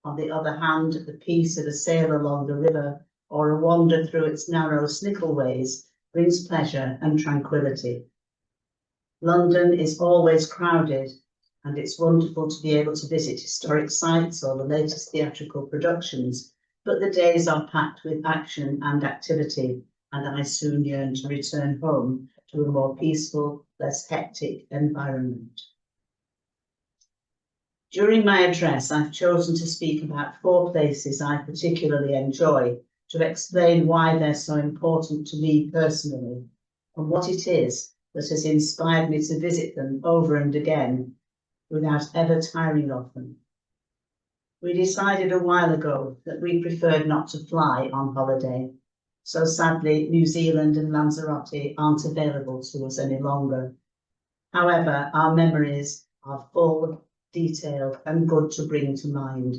On the other hand, the peace of a sail along the river or a wander through its narrow snickle ways brings pleasure and tranquillity. London is always crowded, and it's wonderful to be able to visit historic sites or the latest theatrical productions, but the days are packed with action and activity, and I soon yearn to return home to a more peaceful, less hectic environment. During my address, I've chosen to speak about 4 places I particularly enjoy, to explain why they're so important to me personally, and what it is that has inspired me to visit them over and again, without ever tiring of them. We decided a while ago that we preferred not to fly on holiday, so sadly New Zealand and Lanzarote aren't available to us any longer. However, our memories are full, detailed and good to bring to mind.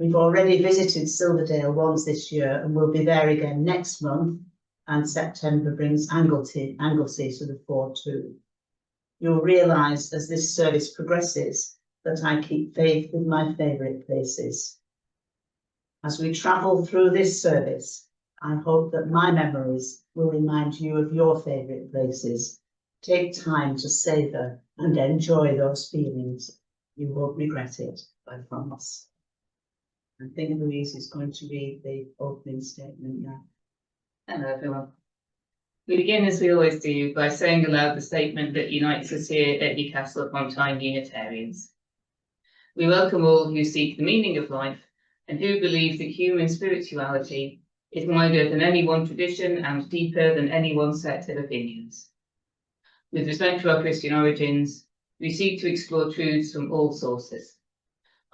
We've already visited Silverdale once this year and we'll be there again next month, and September brings Anglesey to the fore too. You'll realise as this service progresses that I keep faith with my favourite places. As we travel through this service, I hope that my memories will remind you of your favourite places. Take time to savour and enjoy those feelings. You won't regret it, I promise. I think Louise is going to read the opening statement now. Hello everyone. We begin, as we always do, by saying aloud the statement that unites us here at Newcastle upon Tyne Unitarians. We welcome all who seek the meaning of life and who believe that human spirituality is wider than any one tradition and deeper than any one set of opinions. With respect to our Christian origins, we seek to explore truths from all sources.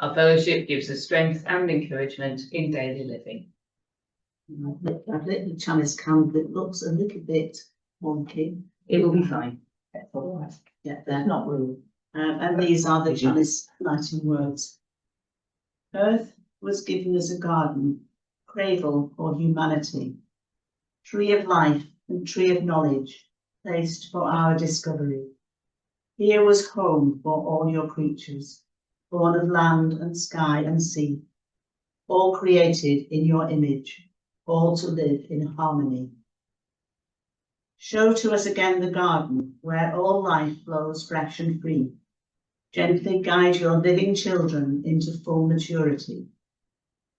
Our fellowship gives us strength and encouragement in daily living. I've lit the Chalice candle. It looks a little bit wonky. It will be fine. That's all right. Yeah, they're not rude. And these are the Chalice lighting words. Earth was given as a garden, cradle for humanity, tree of life and tree of knowledge, placed for our discovery. Here was home for all your creatures, born of land and sky and sea, all created in your image, all to live in harmony. Show to us again the garden where all life flows fresh and free. Gently guide your living children into full maturity.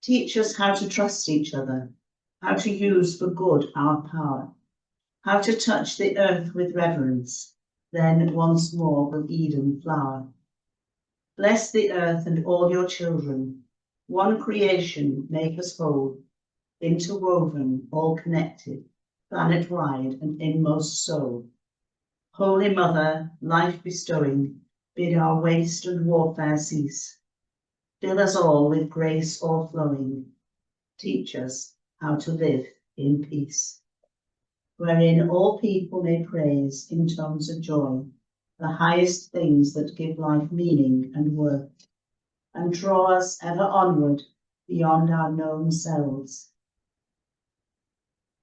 Teach us how to trust each other, how to use for good our power, how to touch the earth with reverence, then once more will Eden flower. Bless the earth and all your children, one creation make us whole, interwoven, all connected, planet-wide and inmost soul. Holy Mother, life bestowing, bid our waste and warfare cease. Fill us all with grace o'erflowing. Teach us how to live in peace, wherein all people may praise in tones of joy the highest things that give life meaning and worth, and draw us ever onward beyond our known selves.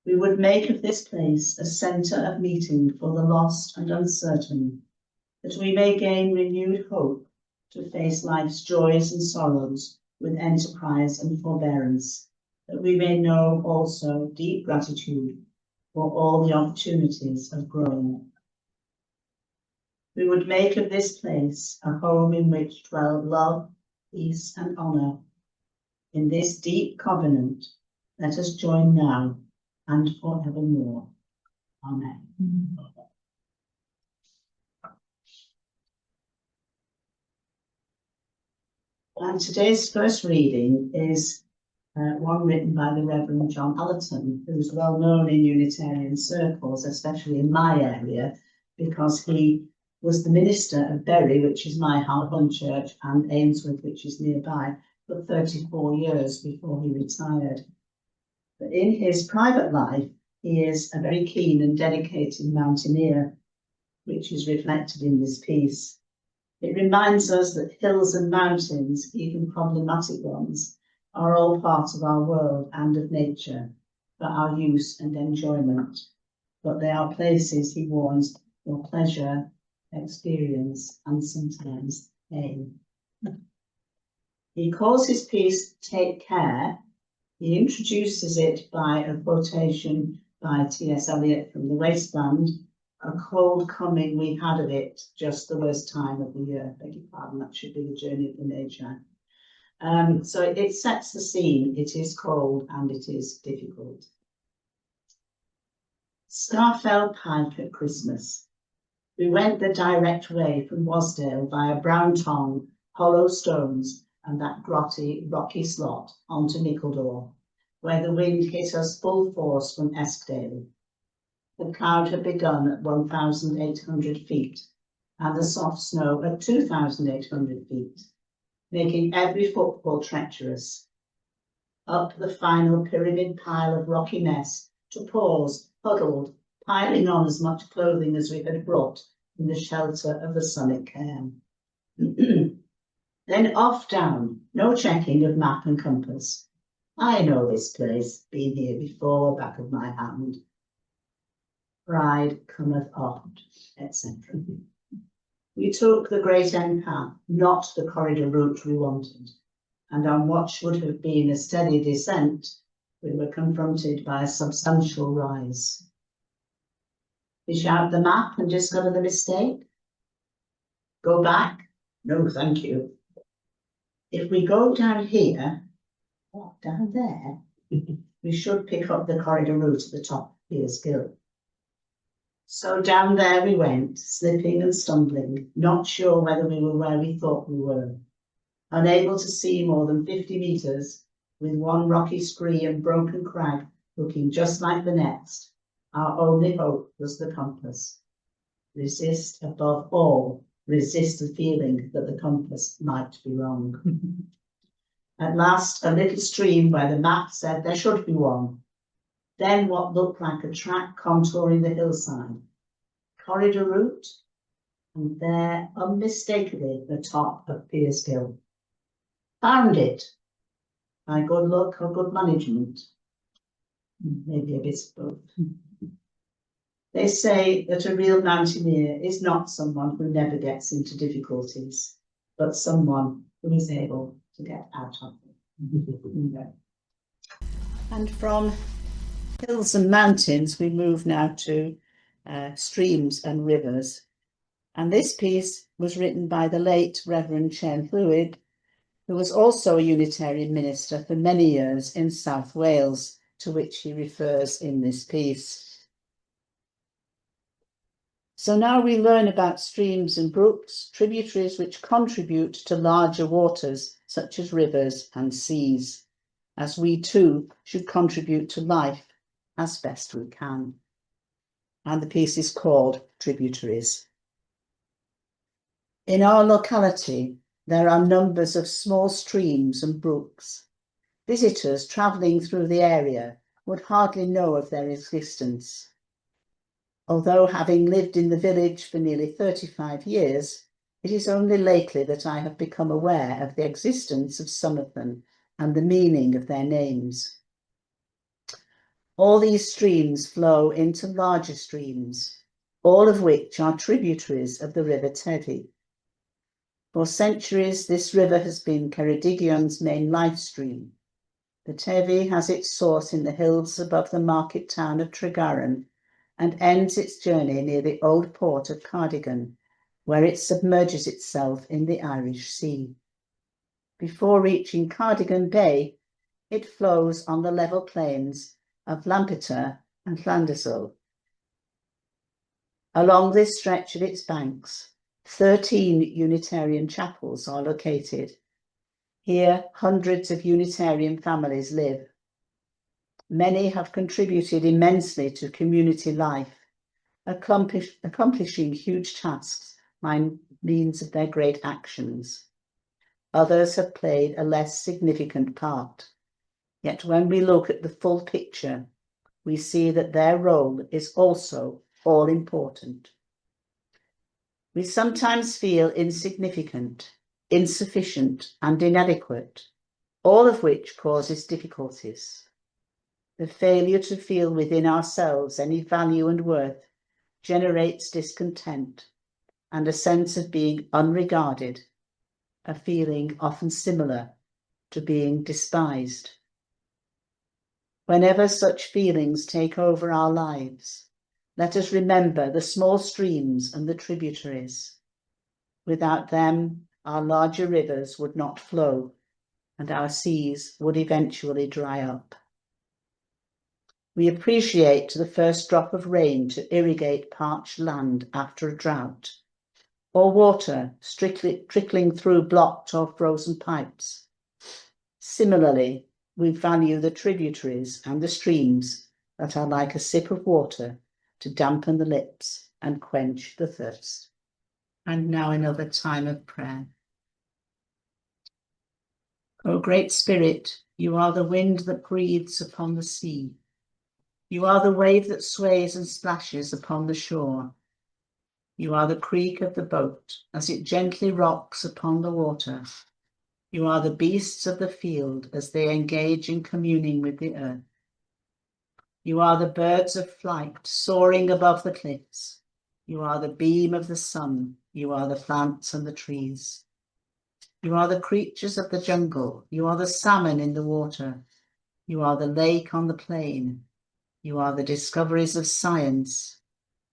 We would make of this place a centre of meeting for the lost and uncertain, that we may gain renewed hope to face life's joys and sorrows with enterprise and forbearance, that we may know also deep gratitude for all the opportunities of growing. We would make of this place a home in which dwell love, peace and honour. In this deep covenant, let us join now and forevermore. Amen. And today's first reading is one written by the Reverend John Allerton, who's well known in Unitarian circles, especially in my area, because he was the minister of Bury, which is my home church, and Ainsworth, which is nearby, for 34 years before he retired. But in his private life, he is a very keen and dedicated mountaineer, which is reflected in this piece. It reminds us that hills and mountains, even problematic ones, are all part of our world and of nature for our use and enjoyment. But they are places, he warns, for pleasure, experience, and sometimes pain. He calls his piece Take Care. He introduces it by a quotation by T.S. Eliot from The Wasteland, a cold coming we had of it, just the worst time of the year. Beg your pardon, that should be The Journey of the Magi. So it sets the scene. It is cold and it is difficult. Starfell Pike at Christmas. We went the direct way from Wasdale via Brown Tongue, Hollow Stones, and that grotty, rocky slot onto Mickledore, where the wind hit us full force from Eskdale. The cloud had begun at 1,800 feet, and the soft snow at 2,800 feet, making every footfall treacherous. Up the final pyramid pile of rocky mess, to pause, huddled, piling on as much clothing as we had brought in the shelter of the summit cairn. Then off down, no checking of map and compass. I know this place, been here before, back of my hand. Pride cometh oft, etc. We took the great end path, not the corridor route we wanted, and on what should have been a steady descent, we were confronted by a substantial rise. Fish out the map and discover the mistake? Go back? No, thank you. If we go down here, what, down there, we should pick up the corridor route at the top of Piers Gill. So down there we went, slipping and stumbling, not sure whether we were where we thought we were, unable to see more than 50 metres, with one rocky scree and broken crag looking just like the next. Our only hope was the compass. Resist above all, resist the feeling that the compass might be wrong. At last, a little stream where the map said there should be one. Then what looked like a track contouring the hillside. Corridor route, and there, unmistakably, the top of Piers Gill. Found it. By good luck or good management. Maybe a bit of both. They say that a real mountaineer is not someone who never gets into difficulties, but someone who is able to get out of them. And from hills and mountains, we move now to streams and rivers. And this piece was written by the late Reverend Llwyd, who was also a Unitarian minister for many years in South Wales, to which he refers in this piece. So now we learn about streams and brooks, tributaries which contribute to larger waters, such as rivers and seas, as we too should contribute to life as best we can. And the piece is called Tributaries. In our locality, there are numbers of small streams and brooks. Visitors travelling through the area would hardly know of their existence. Although having lived in the village for nearly 35 years, it is only lately that I have become aware of the existence of some of them and the meaning of their names. All these streams flow into larger streams, all of which are tributaries of the River Tevy. For centuries, this river has been Ceredigion main life stream. The Tevy has its source in the hills above the market town of Tregaron and ends its journey near the old port of Cardigan, where it submerges itself in the Irish Sea. Before reaching Cardigan Bay, it flows on the level plains of Lampeter and Llandyssil. Along this stretch of its banks, 13 Unitarian chapels are located. Here, hundreds of Unitarian families live. Many have contributed immensely to community life, accomplishing huge tasks by means of their great actions. Others have played a less significant part. Yet when we look at the full picture, we see that their role is also all important. We sometimes feel insignificant, insufficient, and inadequate, all of which causes difficulties. The failure to feel within ourselves any value and worth generates discontent and a sense of being unregarded, a feeling often similar to being despised. Whenever such feelings take over our lives, let us remember the small streams and the tributaries. Without them, our larger rivers would not flow, and our seas would eventually dry up. We appreciate the first drop of rain to irrigate parched land after a drought, or water trickling through blocked or frozen pipes. Similarly, we value the tributaries and the streams that are like a sip of water to dampen the lips and quench the thirst. And now another time of prayer. O Great Spirit, you are the wind that breathes upon the sea. You are the wave that sways and splashes upon the shore. You are the creak of the boat as it gently rocks upon the water. You are the beasts of the field as they engage in communing with the earth. You are the birds of flight soaring above the cliffs. You are the beam of the sun. You are the plants and the trees. You are the creatures of the jungle. You are the salmon in the water. You are the lake on the plain. You are the discoveries of science.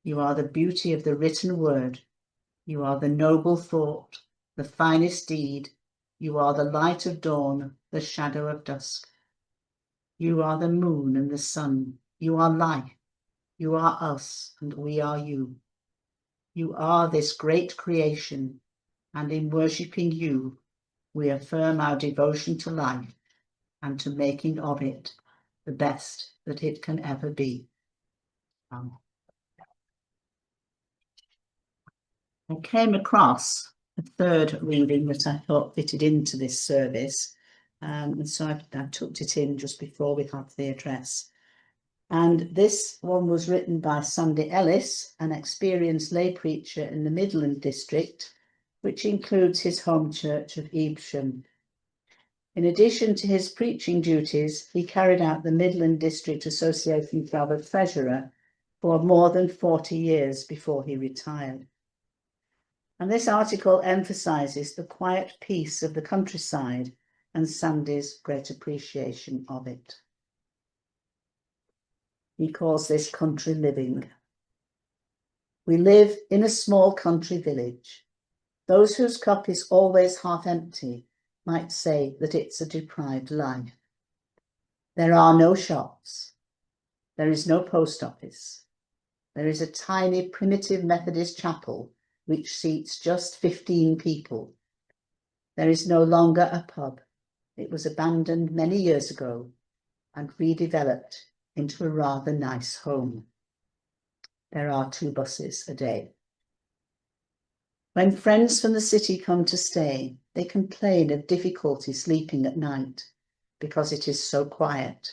You are the beauty of the written word. You are the noble thought, the finest deed. You are the light of dawn, the shadow of dusk. You are the moon and the sun. You are life. You are us, and we are you. You are this great creation, and in worshipping you, we affirm our devotion to life and to making of it the best that it can ever be. I came across a third reading that I thought fitted into this service, and so I tucked it in just before we had the address. And this one was written by Sandy Ellis, an experienced lay preacher in the Midland district, which includes his home church of Evesham. In addition to his preaching duties, he carried out the Midland District Association job of treasurer for more than 40 years before he retired. And this article emphasises the quiet peace of the countryside and Sandy's great appreciation of it. He calls this country living. We live in a small country village. Those whose cup is always half empty might say that it's a deprived life. There are no shops. There is no post office. There is a tiny primitive Methodist chapel which seats just 15 people. There is no longer a pub. It was abandoned many years ago and redeveloped into a rather nice home. There are 2 buses a day. When friends from the city come to stay, they complain of difficulty sleeping at night because it is so quiet.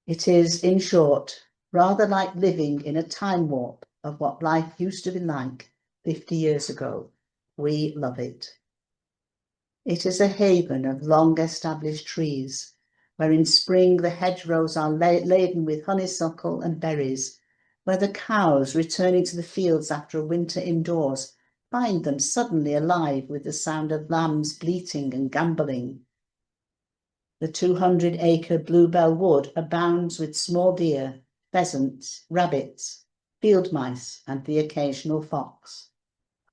It is, in short, rather like living in a time warp of what life used to be like 50 years ago. We love it. It is a haven of long-established trees, where in spring the hedgerows are laden with honeysuckle and berries, where the cows, returning to the fields after a winter indoors, find them suddenly alive with the sound of lambs bleating and gambolling. The 200-acre Bluebell Wood abounds with small deer, pheasants, rabbits, field mice, and the occasional fox.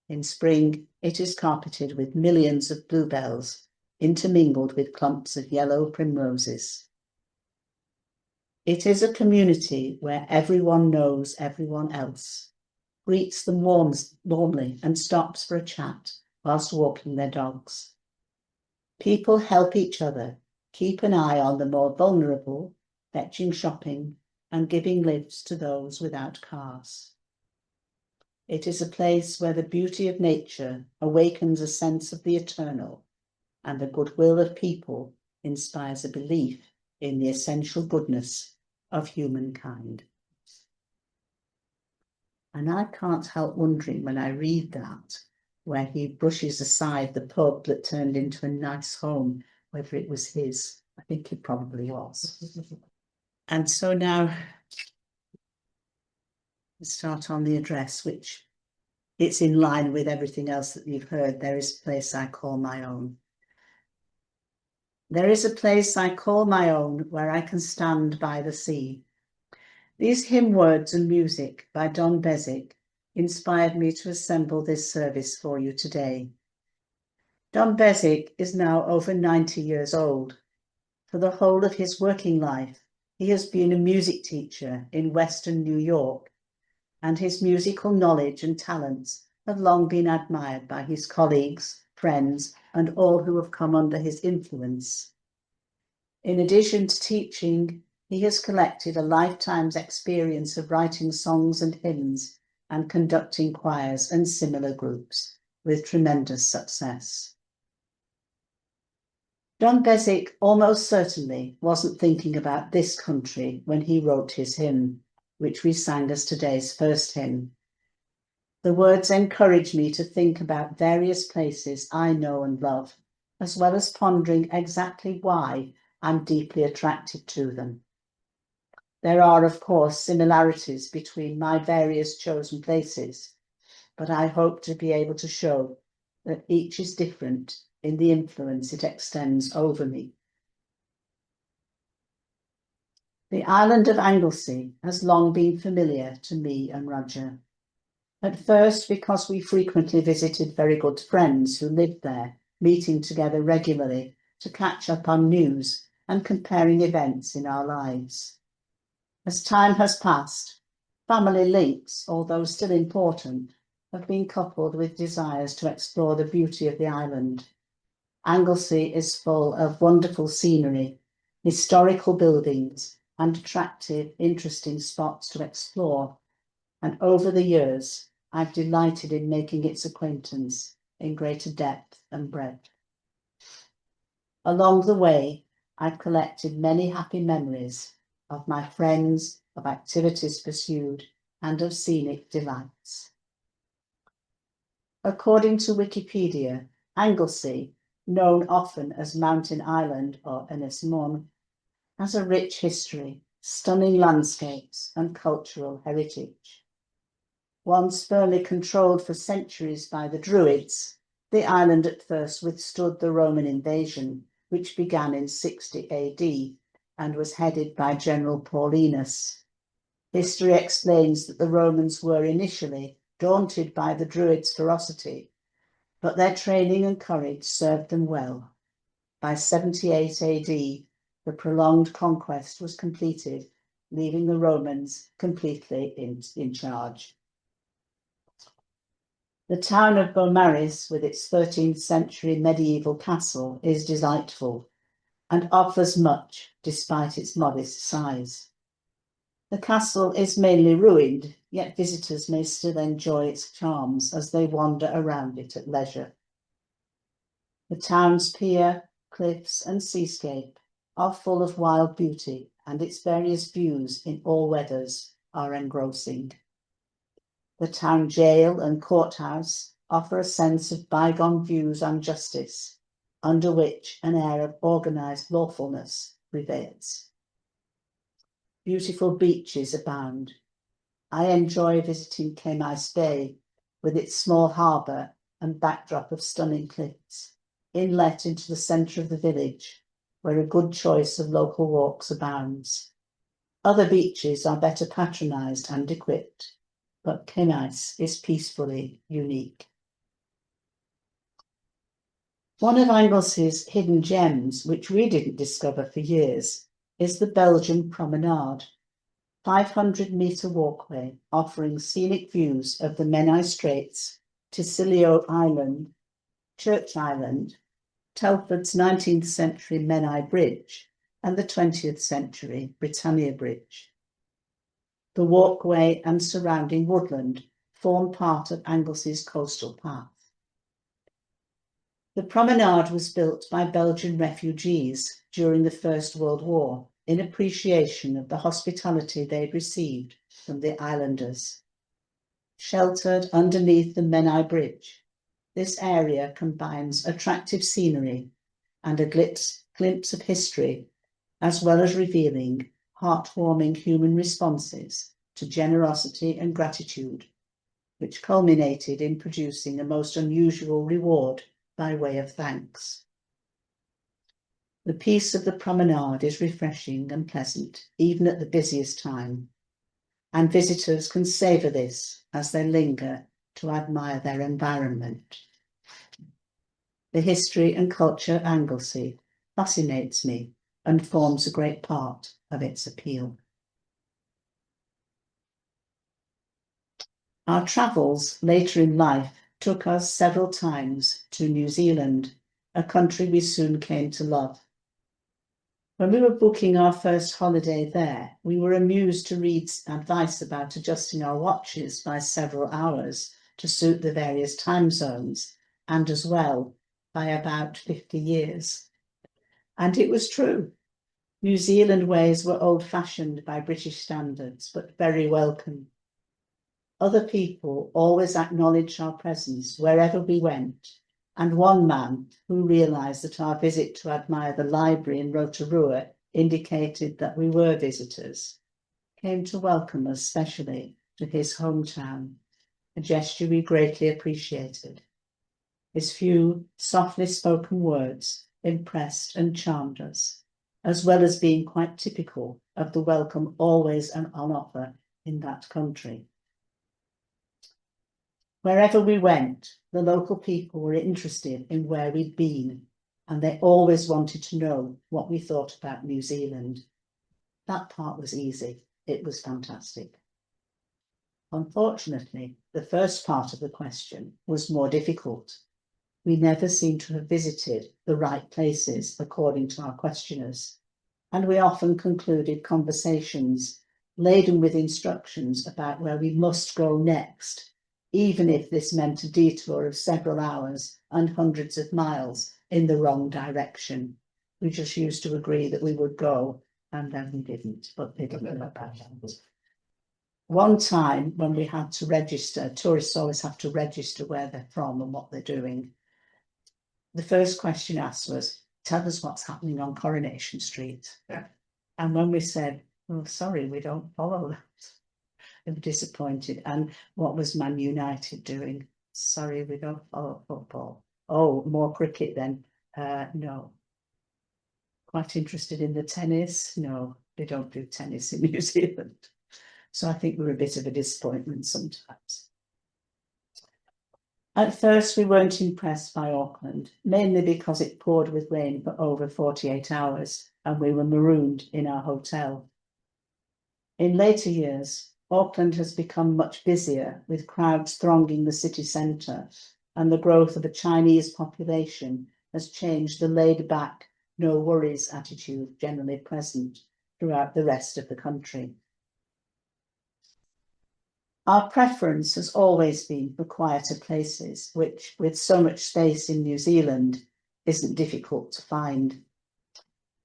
In spring, it is carpeted with millions of bluebells, intermingled with clumps of yellow primroses. It is a community where everyone knows everyone else, greets them warmly, and stops for a chat whilst walking their dogs. People help each other, keep an eye on the more vulnerable, fetching shopping and giving lifts to those without cars. It is a place where the beauty of nature awakens a sense of the eternal, and the goodwill of people inspires a belief in the essential goodness of humankind. And I can't help wondering when I read that, where he brushes aside the pub that turned into a nice home, whether it was his. I think it probably was. And so now we start on the address, which it's in line with everything else that you've heard. There is a place I call my own. There is a place I call my own where I can stand by the sea. These hymn words and music by Don Beswick inspired me to assemble this service for you today. Don Beswick is now over 90 years old. For the whole of his working life, he has been a music teacher in Western New York, and his musical knowledge and talents have long been admired by his colleagues, friends, and all who have come under his influence. In addition to teaching, he has collected a lifetime's experience of writing songs and hymns and conducting choirs and similar groups with tremendous success. Don Beswick almost certainly wasn't thinking about this country when he wrote his hymn, which we sang as today's first hymn. The words encourage me to think about various places I know and love, as well as pondering exactly why I'm deeply attracted to them. There are, of course, similarities between my various chosen places, but I hope to be able to show that each is different in the influence it extends over me. The island of Anglesey has long been familiar to me and Roger. At first, because we frequently visited very good friends who lived there, meeting together regularly to catch up on news and comparing events in our lives. As time has passed, family links, although still important, have been coupled with desires to explore the beauty of the island. Anglesey is full of wonderful scenery, historical buildings, and attractive, interesting spots to explore. And over the years, I've delighted in making its acquaintance in greater depth and breadth. Along the way, I've collected many happy memories of my friends, of activities pursued, and of scenic delights. According to Wikipedia, Anglesey, known often as Mountain Island or Ynys Môn, has a rich history, stunning landscapes, and cultural heritage. Once firmly controlled for centuries by the Druids, the island at first withstood the Roman invasion, which began in 60 AD and was headed by General Paulinus. History explains that the Romans were initially daunted by the Druids' ferocity, but their training and courage served them well. By 78 AD, the prolonged conquest was completed, leaving the Romans completely in charge. The town of Beaumaris, with its 13th century medieval castle, is delightful and offers much despite its modest size. The castle is mainly ruined, yet visitors may still enjoy its charms as they wander around it at leisure. The town's pier, cliffs, and seascape are full of wild beauty, and its various views in all weathers are engrossing. The town jail and courthouse offer a sense of bygone views and justice, under which an air of organised lawfulness prevails. Beautiful beaches abound. I enjoy visiting Chalice Bay with its small harbour and backdrop of stunning cliffs, inlet into the centre of the village, where a good choice of local walks abounds. Other beaches are better patronised and equipped, but Chalice is peacefully unique. One of Anglesey's hidden gems, which we didn't discover for years, is the Belgian Promenade, 500-metre walkway offering scenic views of the Menai Straits, Tisilio Island, Church Island, Telford's 19th century Menai Bridge, and the 20th century Britannia Bridge. The walkway and surrounding woodland form part of Anglesey's coastal path. The promenade was built by Belgian refugees during the First World War in appreciation of the hospitality they'd received from the islanders. Sheltered underneath the Menai Bridge, this area combines attractive scenery and a glimpse of history, as well as revealing heartwarming human responses to generosity and gratitude, which culminated in producing a most unusual reward by way of thanks. The peace of the promenade is refreshing and pleasant, even at the busiest time, and visitors can savour this as they linger to admire their environment. The history and culture of Anglesey fascinates me and forms a great part of its appeal. Our travels later in life took us several times to New Zealand, a country we soon came to love. When we were booking our first holiday there, we were amused to read advice about adjusting our watches by several hours to suit the various time zones, and as well by about 50 years. And it was true. New Zealand ways were old-fashioned by British standards, but very welcome. Other people always acknowledged our presence wherever we went, and one man who realised that our visit to admire the library in Rotorua indicated that we were visitors, came to welcome us specially to his hometown, a gesture we greatly appreciated. His few softly spoken words impressed and charmed us, as well as being quite typical of the welcome always on offer in that country. Wherever we went, the local people were interested in where we'd been, and they always wanted to know what we thought about New Zealand. That part was easy. It was fantastic. Unfortunately, the first part of the question was more difficult. We never seemed to have visited the right places according to our questioners, and we often concluded conversations laden with instructions about where we must go next, even if this meant a detour of several hours and hundreds of miles in the wrong direction. We just used to agree that we would go, and then we didn't, but they didn't know about that. One time when we had to register, tourists always have to register where they're from and what they're doing. The first question asked was, tell us what's happening on Coronation Street. Yeah. And when we said, oh, sorry, we don't follow that, they were disappointed. And what was Man United doing? Sorry, we don't follow football. Oh, more cricket then? No. Quite interested in the tennis? No, they don't do tennis in New Zealand. So I think we're a bit of a disappointment sometimes. At first, we weren't impressed by Auckland, mainly because it poured with rain for over 48 hours and we were marooned in our hotel. In later years, Auckland has become much busier, with crowds thronging the city centre, and the growth of a Chinese population has changed the laid-back, no-worries attitude generally present throughout the rest of the country. Our preference has always been for quieter places, which, with so much space in New Zealand, isn't difficult to find.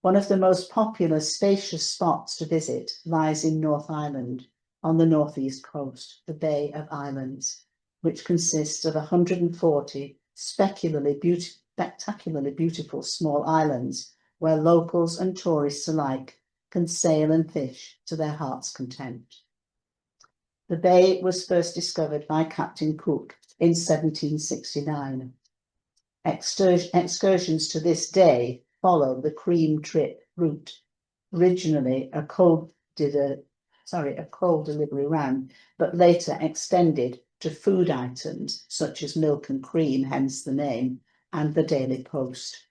One of the most popular spacious spots to visit lies in North Island, on the northeast coast, the Bay of Islands, which consists of 140 spectacularly beautiful small islands where locals and tourists alike can sail and fish to their heart's content. The bay was first discovered by Captain Cook in 1769. Excursions to this day follow the cream trip route, originally a coal delivery ran, but later extended to food items such as milk and cream, hence the name, and the Daily Post.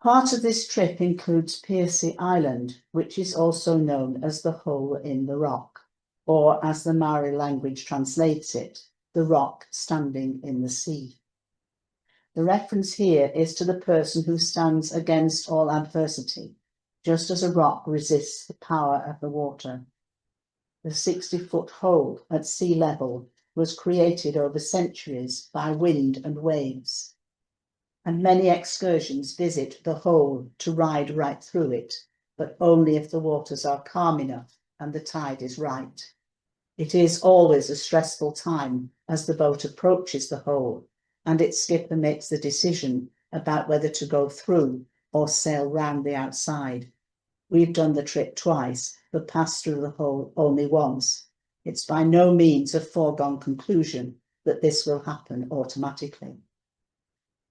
Part of this trip includes Piercy Island, which is also known as the Hole in the Rock, or as the Maori language translates it, the rock standing in the sea. The reference here is to the person who stands against all adversity, just as a rock resists the power of the water. The 60-foot hole at sea level was created over centuries by wind and waves, and many excursions visit the hole to ride right through it, but only if the waters are calm enough and the tide is right. It is always a stressful time as the boat approaches the hole, and its skipper makes the decision about whether to go through or sail round the outside. We've done the trip twice, but passed through the hole only once. It's by no means a foregone conclusion that this will happen automatically.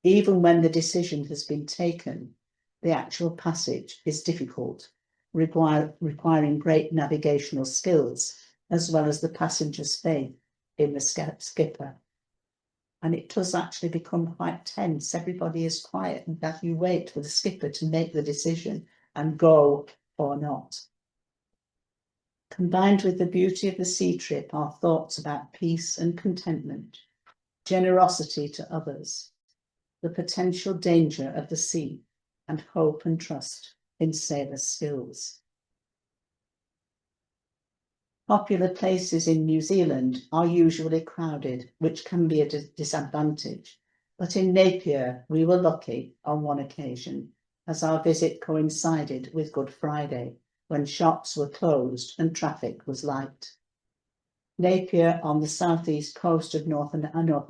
Even when the decision has been taken, the actual passage is difficult, requiring great navigational skills, as well as the passenger's faith in the skipper. And it does actually become quite tense. Everybody is quiet, and that you wait for the skipper to make the decision and go or not. Combined with the beauty of the sea trip are thoughts about peace and contentment, generosity to others, the potential danger of the sea, and hope and trust in sailors' skills. Popular places in New Zealand are usually crowded, which can be a disadvantage. But in Napier, we were lucky on one occasion, as our visit coincided with Good Friday, when shops were closed and traffic was light. Napier, on the southeast coast of North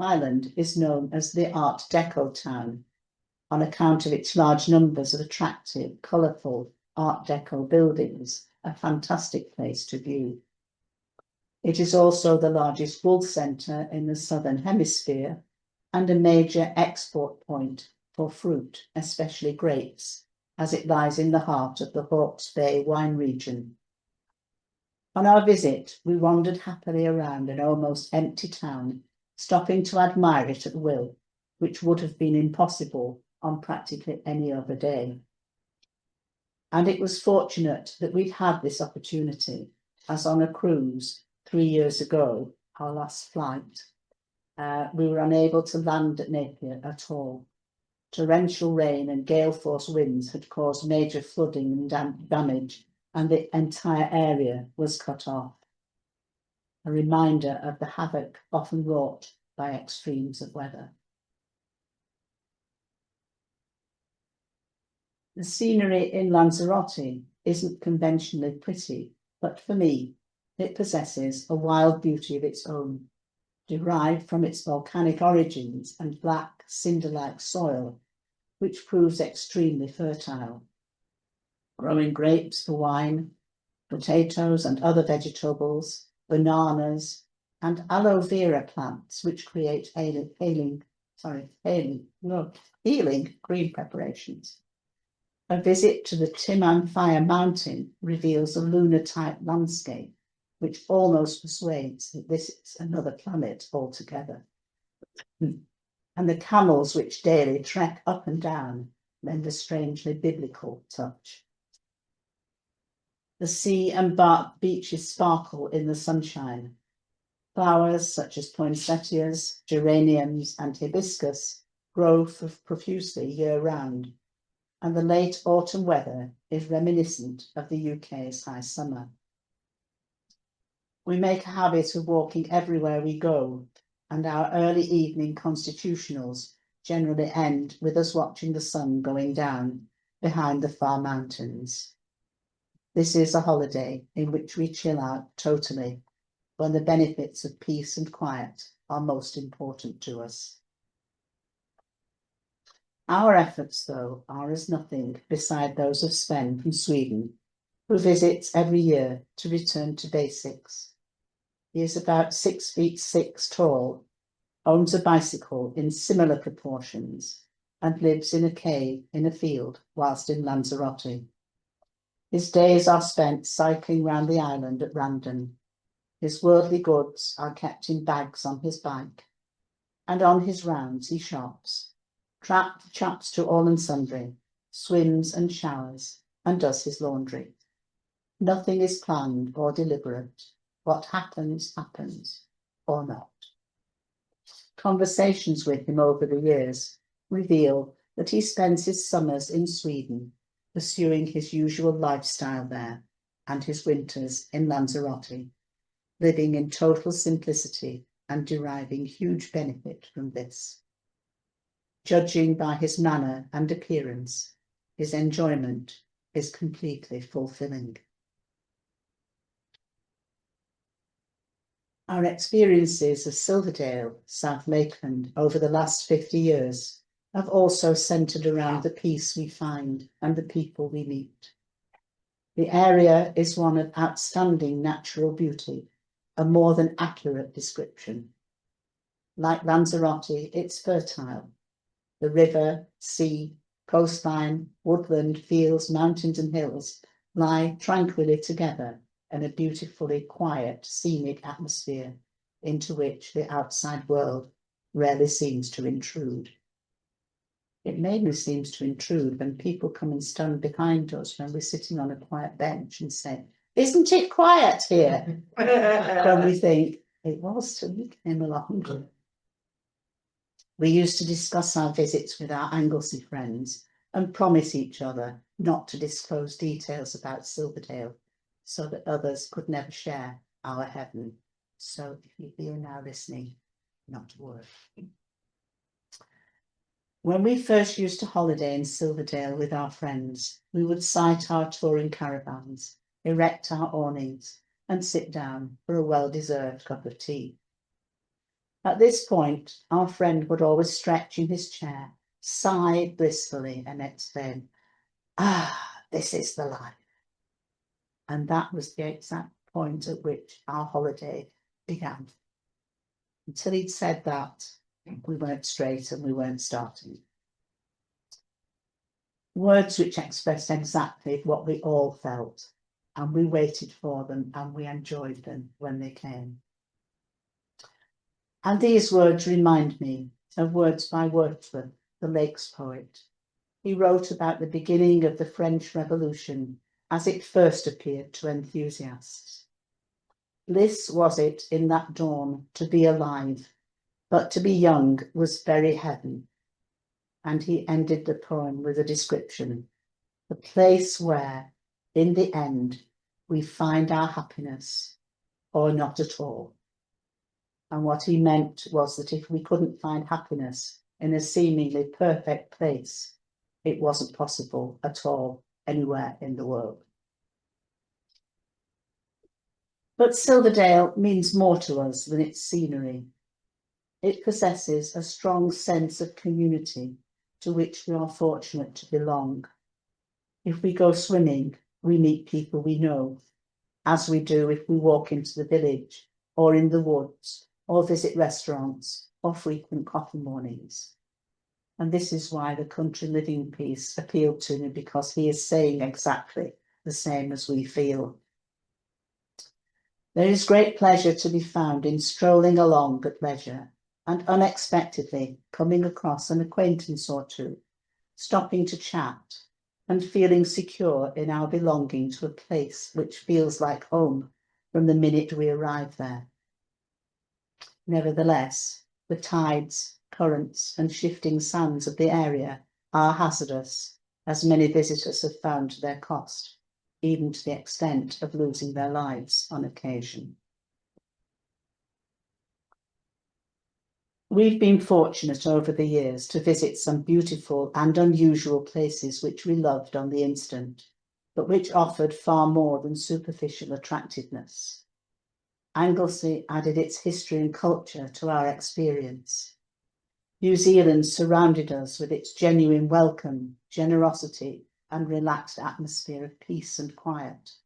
Island, is known as the Art Deco town, on account of its large numbers of attractive, colourful Art Deco buildings, a fantastic place to view. It is also the largest wool centre in the Southern Hemisphere and a major export point for fruit, especially grapes, as it lies in the heart of the Hawke's Bay wine region. On our visit, we wandered happily around an almost empty town, stopping to admire it at will, which would have been impossible on practically any other day. And it was fortunate that we'd had this opportunity, as on a cruise 3 years ago, our last flight, we were unable to land at Napier at all. Torrential rain and gale-force winds had caused major flooding and damage, and the entire area was cut off. A reminder of the havoc often wrought by extremes of weather. The scenery in Lanzarote isn't conventionally pretty, but for me, it possesses a wild beauty of its own, derived from its volcanic origins and black, cinder-like soil, which proves extremely fertile, growing grapes for wine, potatoes and other vegetables, bananas, and aloe vera plants, which create healing green preparations. A visit to the Timman Fire Mountain reveals a lunar-type landscape, which almost persuades that this is another planet altogether. And the camels which daily trek up and down lend a strangely biblical touch. The sea and beaches sparkle in the sunshine. Flowers such as poinsettias, geraniums, and hibiscus grow profusely year-round, and the late autumn weather is reminiscent of the UK's high summer. We make a habit of walking everywhere we go, and our early evening constitutionals generally end with us watching the sun going down behind the far mountains. This is a holiday in which we chill out totally, when the benefits of peace and quiet are most important to us. Our efforts, though, are as nothing beside those of Sven from Sweden, who visits every year to return to basics. He is about 6'6" tall, owns a bicycle in similar proportions, and lives in a cave in a field whilst in Lanzarote. His days are spent cycling round the island at random. His worldly goods are kept in bags on his bike, and on his rounds he shops, chats to all and sundry, swims and showers, and does his laundry. Nothing is planned or deliberate. What happens, happens, or not. Conversations with him over the years reveal that he spends his summers in Sweden, pursuing his usual lifestyle there, and his winters in Lanzarote, living in total simplicity and deriving huge benefit from this. Judging by his manner and appearance, his enjoyment is completely fulfilling. Our experiences of Silverdale, South Lakeland, over the last 50 years have also centred around the peace we find and the people we meet. The area is one of outstanding natural beauty, a more than accurate description. Like Lanzarote, it's fertile. The river, sea, coastline, woodland, fields, mountains and hills lie tranquilly together in a beautifully quiet, scenic atmosphere into which the outside world rarely seems to intrude. It mainly seems to intrude when people come and stand behind us when we're sitting on a quiet bench and say, "Isn't it quiet here?" When we think, it was till you came along. We used to discuss our visits with our Anglesey friends and promise each other not to disclose details about Silverdale so that others could never share our heaven. So if you're now listening, not to worry. When we first used to holiday in Silverdale with our friends, we would sight our touring caravans, erect our awnings, and sit down for a well-deserved cup of tea. At this point, our friend would always stretch in his chair, sigh blissfully, and exclaim, "Ah, this is the life." And that was the exact point at which our holiday began. Until he'd said that, we weren't straight and we weren't starting. Words which expressed exactly what we all felt, and we waited for them and we enjoyed them when they came. And these words remind me of words by Wordsworth, the Lakes poet. He wrote about the beginning of the French Revolution as it first appeared to enthusiasts. Bliss was it in that dawn to be alive, but to be young was very heaven. And he ended the poem with a description, the place where, in the end, we find our happiness, or not at all. And what he meant was that if we couldn't find happiness in a seemingly perfect place, it wasn't possible at all anywhere in the world. But Silverdale means more to us than its scenery. It possesses a strong sense of community to which we are fortunate to belong. If we go swimming, we meet people we know, as we do if we walk into the village or in the woods or visit restaurants or frequent coffee mornings. And this is why the country living piece appealed to me, because he is saying exactly the same as we feel. There is great pleasure to be found in strolling along at leisure and unexpectedly coming across an acquaintance or two, stopping to chat and feeling secure in our belonging to a place which feels like home from the minute we arrive there. Nevertheless, the tides, currents and shifting sands of the area are hazardous, as many visitors have found to their cost, even to the extent of losing their lives on occasion. We've been fortunate over the years to visit some beautiful and unusual places which we loved on the instant, but which offered far more than superficial attractiveness. Anglesey added its history and culture to our experience. New Zealand surrounded us with its genuine welcome, generosity, and relaxed atmosphere of peace and quiet.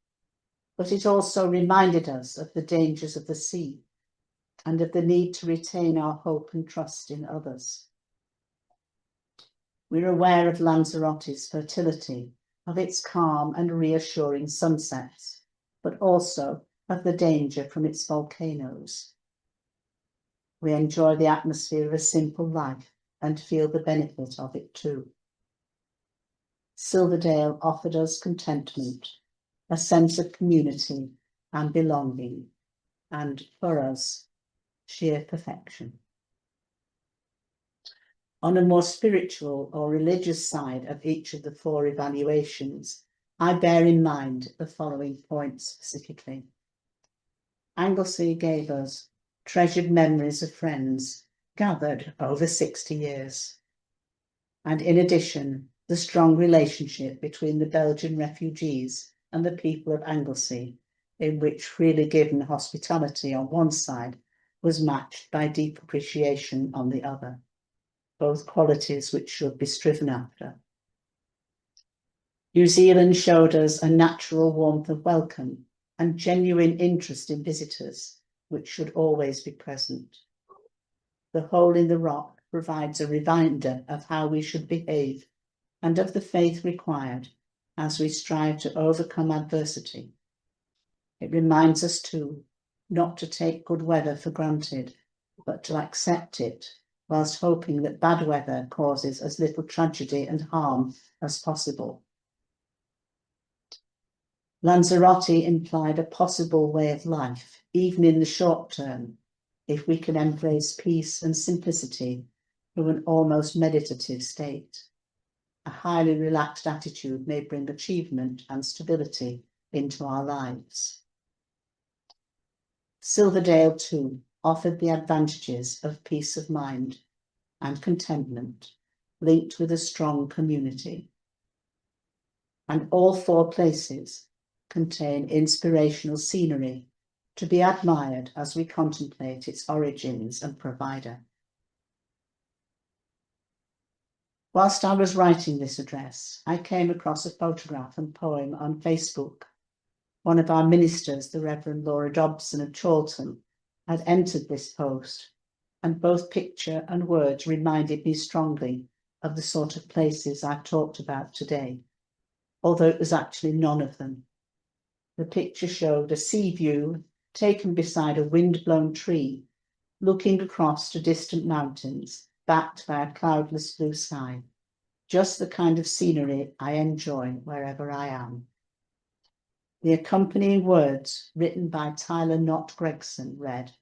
But it also reminded us of the dangers of the sea and of the need to retain our hope and trust in others. We're aware of Lanzarote's fertility, of its calm and reassuring sunsets, but also of the danger from its volcanoes. We enjoy the atmosphere of a simple life and feel the benefit of it too. Silverdale offered us contentment, a sense of community and belonging, and for us, sheer perfection. On a more spiritual or religious side of each of the four evaluations, I bear in mind the following points specifically. Anglesey gave us treasured memories of friends gathered over 60 years. And in addition, the strong relationship between the Belgian refugees and the people of Anglesey, in which freely given hospitality on one side was matched by deep appreciation on the other, both qualities which should be striven after. New Zealand showed us a natural warmth of welcome and genuine interest in visitors, which should always be present. The hole in the rock provides a reminder of how we should behave and of the faith required as we strive to overcome adversity. It reminds us too not to take good weather for granted, but to accept it, whilst hoping that bad weather causes as little tragedy and harm as possible. Lanzarote implied a possible way of life, even in the short term, if we can embrace peace and simplicity through an almost meditative state. A highly relaxed attitude may bring achievement and stability into our lives. Silverdale, too, offered the advantages of peace of mind and contentment linked with a strong community. And all 4 places contain inspirational scenery to be admired as we contemplate its origins and provider. Whilst I was writing this address, I came across a photograph and poem on Facebook. One of our ministers, the Reverend Laura Dobson of Chorlton, had entered this post, and both picture and words reminded me strongly of the sort of places I've talked about today, although it was actually none of them. The picture showed a sea view taken beside a wind-blown tree, looking across to distant mountains, backed by a cloudless blue sky. Just the kind of scenery I enjoy wherever I am. The accompanying words, written by Knott Gregson, read,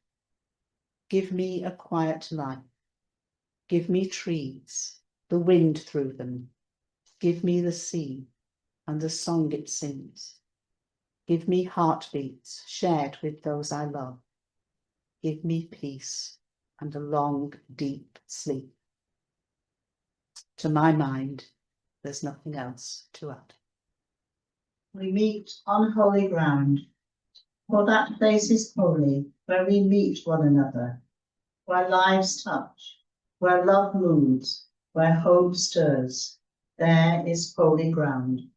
"Give me a quiet life. Give me trees, the wind through them. Give me the sea and the song it sings. Give me heartbeats shared with those I love. Give me peace and a long, deep sleep." To my mind, there's nothing else to add. We meet on holy ground, for that place is holy, where we meet one another, where lives touch, where love moves, where hope stirs. There is holy ground.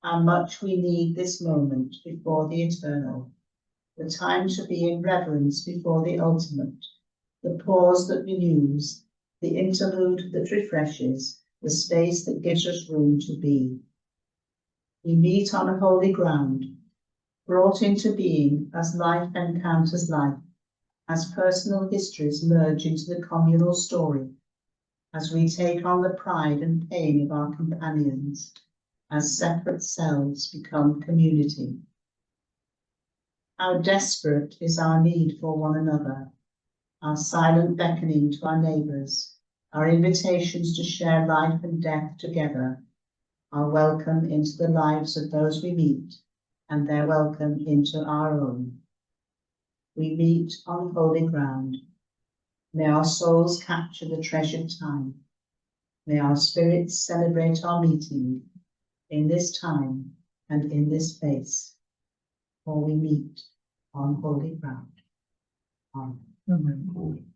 How much we need this moment before the eternal, the time to be in reverence before the ultimate, the pause that renews, the interlude that refreshes, the space that gives us room to be. We meet on holy ground, brought into being as life encounters life, as personal histories merge into the communal story, as we take on the pride and pain of our companions, as separate selves become community. How desperate is our need for one another, our silent beckoning to our neighbours, our invitations to share life and death together, our welcome into the lives of those we meet, and their welcome into our own. We meet on holy ground. May our souls capture the treasured time. May our spirits celebrate our meeting in this time and in this space, for we meet on holy ground. Amen.